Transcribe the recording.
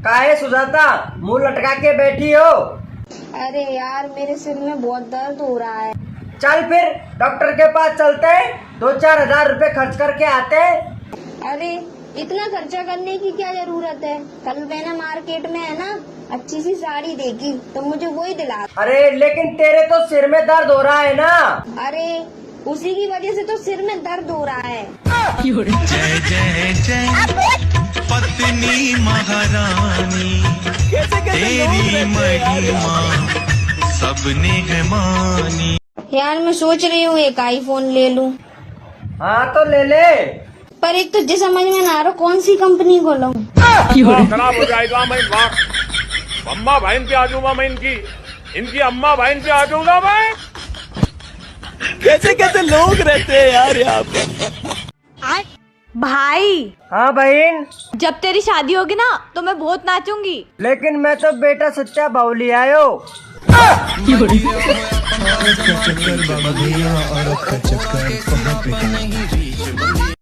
काहे सुजाता मुंह लटका के बैठी हो? अरे यार मेरे सिर में बहुत दर्द हो रहा है। चल फिर डॉक्टर के पास चलते, 2-4 हजार रुपए खर्च करके आते। अरे इतना खर्चा करने की क्या जरूरत है? कल मैंने मार्केट में है ना अच्छी सी साड़ी देखी तो मुझे वही दिला। अरे लेकिन तेरे तो सिर में दर्द हो रहा है ना। अरे उसी की वजह से तो सिर में दर्द हो रहा है। जय जय जय पत्नी महारानी, तेरी महिमा सबने है मानी। यार मैं सोच रही हूँ एक आईफोन ले लूँ, हाँ तो ले ले। पर एक तुझे समझ में ना आ रहा कौन सी कंपनी को लूँ। खराब हो जाएगा। मैं अम्मा बहन पे आ जाऊंगा, मैं इनकी अम्मा बहन पे आ जाऊंगा मैं। कैसे कैसे लोग रहते हैं यार यहाँ पे। भाई हाँ बहन, जब तेरी शादी होगी ना तो मैं बहुत नाचूंगी। लेकिन मैं तो बेटा सच्चा बाउली आयो। चक्कर